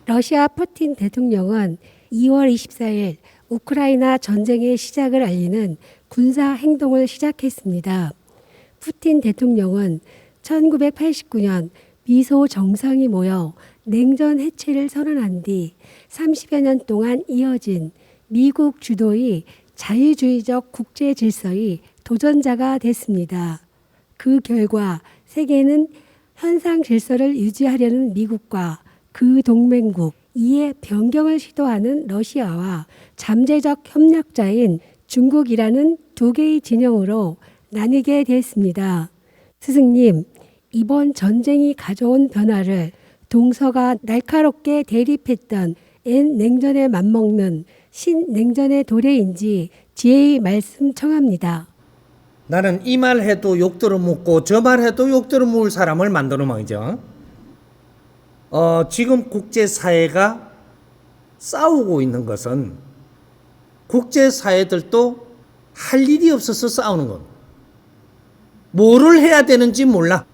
러시아 푸틴 대통령은 2월 24일 우크라이나 전쟁의 시작을 알리는 군사 행동을 시작했습니다. 푸틴 대통령은 1989년 미소 정상이 모여 냉전 해체를 선언한 뒤 30여 년 동안 이어진 미국 주도의 자유주의적 국제 질서의 도전자가 됐습니다. 그 결과 세계는 현상 질서를 유지하려는 미국과 그 동맹국, 이에 변경을 시도하는 러시아와 잠재적 협력자인 중국이라는 두 개의 진영으로 나뉘게 됐습니다. 스승님, 이번 전쟁이 가져온 변화를 동서가 날카롭게 대립했던 옛 냉전에 맞먹는 신냉전의 도래인지 지혜의 말씀 청합니다. 나는 이 말 해도 욕 들어먹고 저 말 해도 욕 들어먹을 사람을 만드는 말이죠. 지금 국제사회가 싸우고 있는 것은 국제사회들도 할 일이 없어서 싸우는 겁니다. 뭐를 해야 되는지 몰라.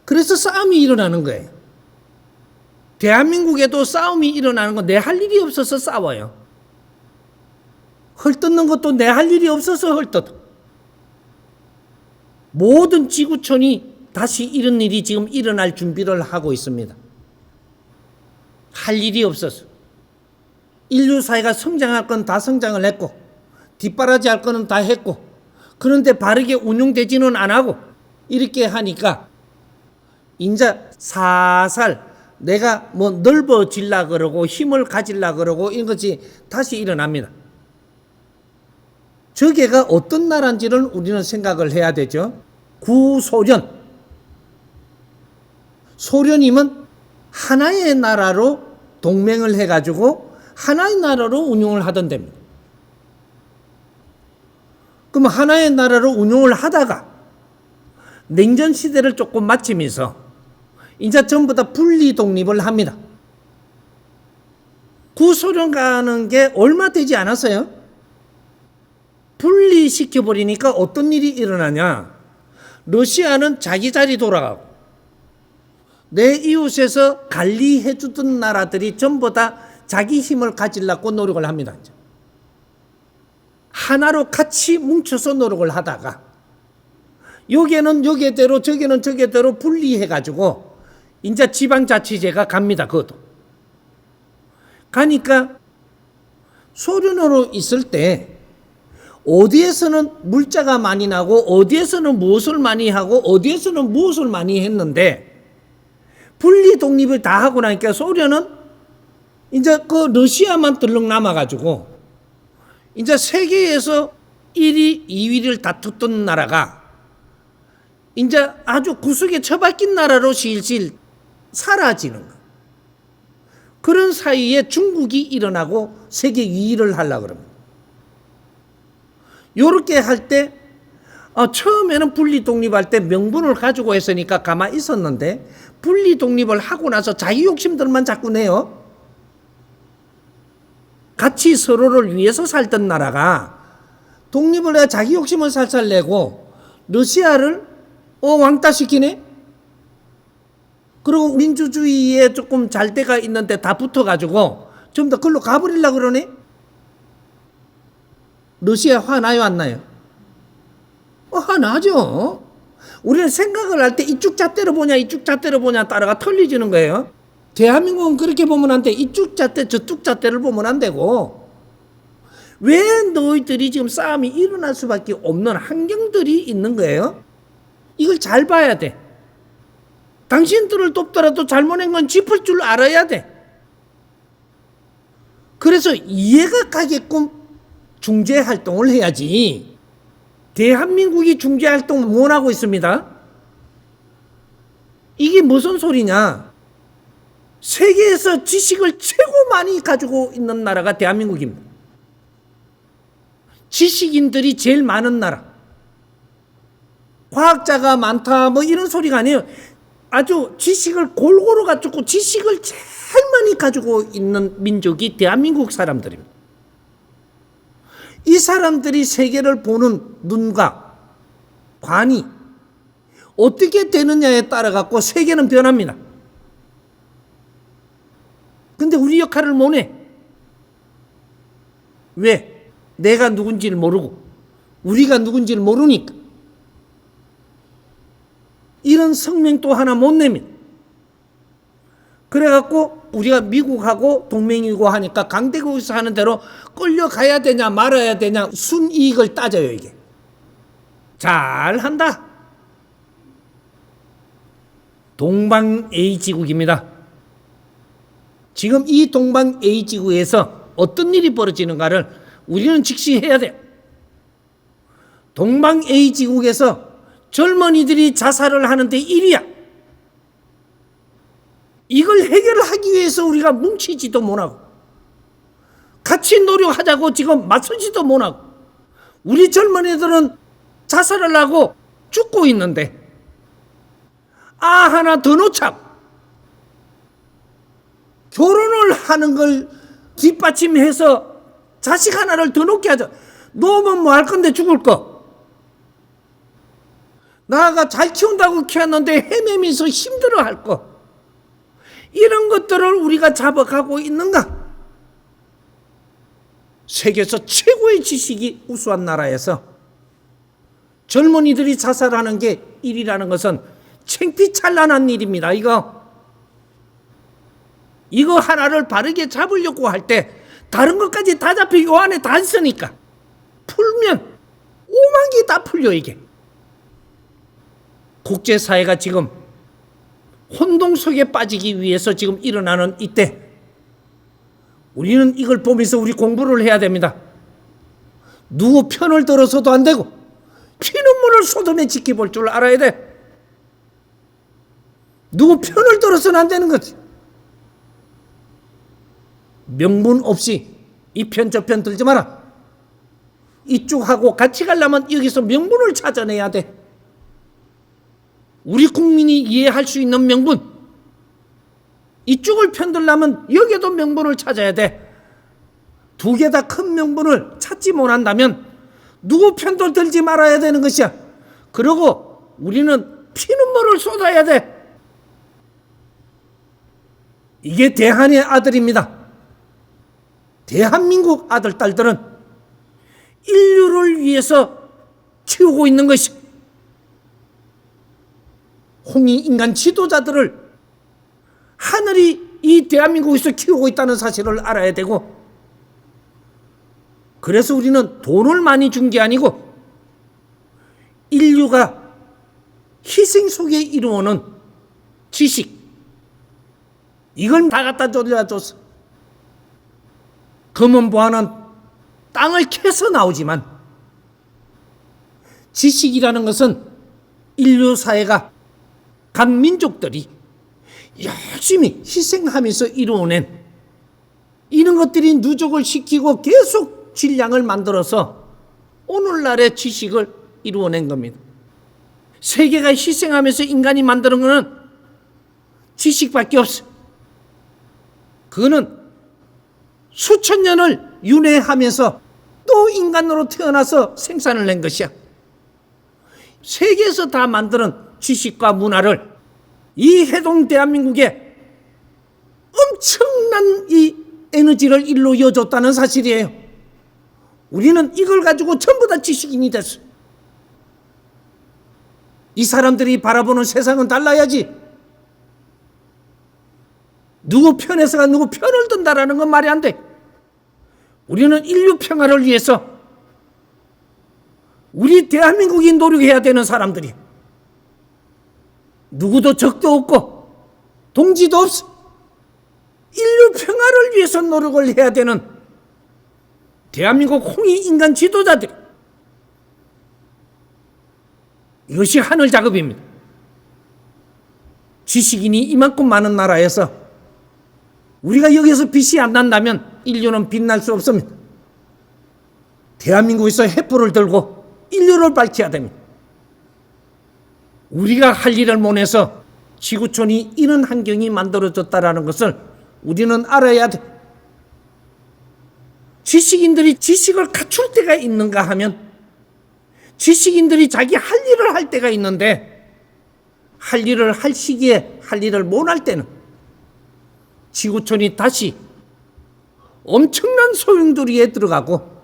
그래서 싸움이 일어나는 거예요. 대한민국에도 싸움이 일어나는 건 내 할 일이 없어서 싸워요. 헐뜯는 것도 내 할 일이 없어서 헐뜯어. 모든 지구촌이 다시 이런 일이 지금 일어날 준비를 하고 있습니다. 할 일이 없어서. 인류 사회가 성장할 건 다 성장을 했고 뒷바라지 할 거는 다 했고 그런데 바르게 운용되지는 안 하고 이렇게 하니까 이제 살살 내가 뭐 넓어질라 그러고 힘을 가질라 그러고 이런 것이 다시 일어납니다. 저게가 어떤 나라인지를 우리는 생각을 해야 되죠. 구소련. 소련이면 하나의 나라로 동맹을 해가지고 하나의 나라로 운용을 하던 데입니다. 그럼 하나의 나라로 운용을 하다가 냉전 시대를 조금 마치면서 이제 전부 다 분리 독립을 합니다. 구소련 가는 게 얼마 되지 않았어요. 분리시켜버리니까 어떤 일이 일어나냐. 러시아는 자기 자리 돌아가고 내 이웃에서 관리해주던 나라들이 전부 다 자기 힘을 가지려고 노력을 합니다. 하나로 같이 뭉쳐서 노력을 하다가 여기는 여기대로 저기는 저기대로 분리해가지고 이제 지방자치제가 갑니다. 그것도. 가니까 소련으로 있을 때 어디에서는 물자가 많이 나고 어디에서는 무엇을 많이 하고 어디에서는 무엇을 많이 했는데 분리 독립을 다 하고 나니까 소련은 이제 그 러시아만 들렁 남아가지고 이제 세계에서 1위, 2위를 다투던 나라가 이제 아주 구석에 처박힌 나라로 실실 사라지는 거. 그런 사이에 중국이 일어나고 세계 2위를 하려고 그럽니다. 요렇게 할 때 처음에는 분리 독립할 때 명분을 가지고 했으니까 가만히 있었는데 분리 독립을 하고 나서 자기 욕심들만 자꾸 내요. 같이 서로를 위해서 살던 나라가 독립을 해 자기 욕심을 살살 내고 러시아를 왕따시키네. 그리고 민주주의에 조금 잘 때가 있는데 다 붙어가지고 좀 더 글로 가버리려고 그러네. 러시아 화나요 안 나요? 화나죠. 우리는 생각을 할 때 이쪽 잣대로 보냐 이쪽 잣대로 보냐 따라가 틀리지는 거예요. 대한민국은 그렇게 보면 안 돼. 이쪽 잣대 저쪽 잣대를 보면 안 되고 왜 너희들이 지금 싸움이 일어날 수밖에 없는 환경들이 있는 거예요. 이걸 잘 봐야 돼. 당신들을 돕더라도 잘못한 건 짚을 줄 알아야 돼. 그래서 이해가 가게끔 중재 활동을 해야지. 대한민국이 중재 활동을 못 하고 있습니다. 이게 무슨 소리냐. 세계에서 지식을 최고 많이 가지고 있는 나라가 대한민국입니다. 지식인들이 제일 많은 나라. 과학자가 많다 뭐 이런 소리가 아니에요. 아주 지식을 골고루 가지고 지식을 제일 많이 가지고 있는 민족이 대한민국 사람들입니다. 이 사람들이 세계를 보는 눈과 관이 어떻게 되느냐에 따라 갖고 세계는 변합니다. 근데 우리 역할을 못해. 왜? 내가 누군지를 모르고 우리가 누군지를 모르니까. 이런 성명도 하나 못 내면, 그래갖고 우리가 미국하고 동맹이고 하니까 강대국에서 하는 대로 끌려가야 되냐 말아야 되냐 순이익을 따져요. 이게 잘한다. 동방 A지국입니다. 지금 이 동방 A지구에서 어떤 일이 벌어지는가를 우리는 직시해야 돼요. 동방 A지국에서 젊은이들이 자살을 하는데 일이야. 이걸 해결하기 위해서 우리가 뭉치지도 못하고 같이 노력하자고 지금 맞서지도 못하고 우리 젊은이들은 자살을 하고 죽고 있는데 하나 더 놓자고 결혼을 하는 걸 뒷받침해서 자식 하나를 더 놓게 하자. 놓으면 뭐 할 건데 죽을 거. 나가 잘 키운다고 키웠는데 헤매면서 힘들어 할 거. 이런 것들을 우리가 잡아가고 있는가? 세계에서 최고의 지식이 우수한 나라에서 젊은이들이 자살하는 게 일이라는 것은 창피찬란한 일입니다. 이거 하나를 바르게 잡으려고 할 때 다른 것까지 다 잡히고 요 안에 다 있으니까 풀면 오만기 다 풀려. 이게 국제사회가 지금 혼동 속에 빠지기 위해서 지금 일어나는 이때 우리는 이걸 보면서 우리 공부를 해야 됩니다. 누구 편을 들어서도 안 되고 피눈물을 쏟아내 지켜볼 줄 알아야 돼. 누구 편을 들어서는 안 되는 거지. 명분 없이 이 편 저 편 들지 마라. 이쪽하고 같이 가려면 여기서 명분을 찾아내야 돼. 우리 국민이 이해할 수 있는 명분. 이쪽을 편들려면 여기에도 명분을 찾아야 돼. 두 개 다 큰 명분을 찾지 못한다면 누구 편도 들지 말아야 되는 것이야. 그리고 우리는 피눈물을 쏟아야 돼. 이게 대한의 아들입니다. 대한민국 아들, 딸들은 인류를 위해서 키우고 있는 것이 홍익인간 지도자들을 하늘이 이 대한민국에서 키우고 있다는 사실을 알아야 되고, 그래서 우리는 돈을 많이 준 게 아니고 인류가 희생 속에 이루어오는 지식, 이걸 다 갖다 줘서 검은 보화는 땅을 캐서 나오지만 지식이라는 것은 인류 사회가 각 민족들이 열심히 희생하면서 이루어낸 이런 것들이 누적을 시키고 계속 질량을 만들어서 오늘날의 지식을 이루어낸 겁니다. 세계가 희생하면서 인간이 만드는 것은 지식밖에 없어요. 그거는 수천 년을 윤회하면서 또 인간으로 태어나서 생산을 낸 것이야. 세계에서 다 만드는 지식과 문화를 이 해동 대한민국에 엄청난 이 에너지를 일로 이어줬다는 사실이에요. 우리는 이걸 가지고 전부 다 지식인이 됐어요. 이 사람들이 바라보는 세상은 달라야지. 누구 편에서가 누구 편을 든다라는 건 말이 안 돼. 우리는 인류 평화를 위해서 우리 대한민국이 노력해야 되는 사람들이, 누구도 적도 없고 동지도 없어. 인류 평화를 위해서 노력을 해야 되는 대한민국 홍익인간 지도자들이, 이것이 하늘 작업입니다. 지식인이 이만큼 많은 나라에서 우리가 여기서 빛이 안 난다면 인류는 빛날 수 없습니다. 대한민국에서 횃불을 들고 인류를 밝혀야 됩니다. 우리가 할 일을 못해서 지구촌이 이런 환경이 만들어졌다는 것을 우리는 알아야 돼. 지식인들이 지식을 갖출 때가 있는가 하면 지식인들이 자기 할 일을 할 때가 있는데, 할 일을 할 시기에 할 일을 못 할 때는 지구촌이 다시 엄청난 소용돌이에 들어가고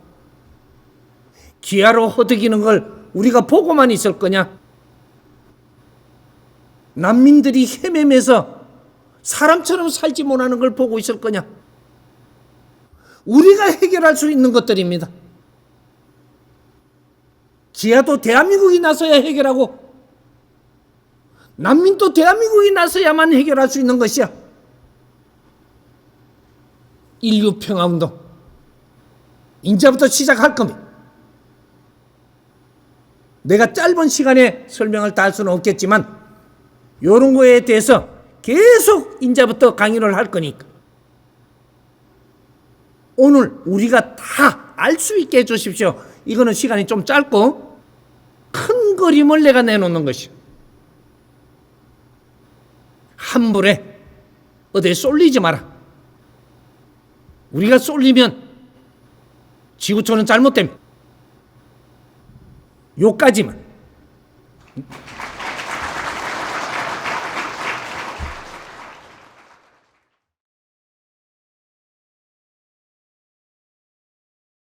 기아로 허덕이는 걸 우리가 보고만 있을 거냐? 난민들이 헤매면서 사람처럼 살지 못하는 걸 보고 있을 거냐? 우리가 해결할 수 있는 것들입니다. 기아도 대한민국이 나서야 해결하고 난민도 대한민국이 나서야만 해결할 수 있는 것이야. 인류평화운동 이제부터 시작할 겁니다. 내가 짧은 시간에 설명을 다 할 수는 없겠지만 이런 거에 대해서 계속 이제부터 강의를 할 거니까 오늘 우리가 다 알 수 있게 해주십시오. 이거는 시간이 좀 짧고 큰 그림을 내가 내놓는 것이요. 한 불에 어디에 쏠리지 마라. 우리가 쏠리면 지구촌은 잘못됩니다. 요까지만.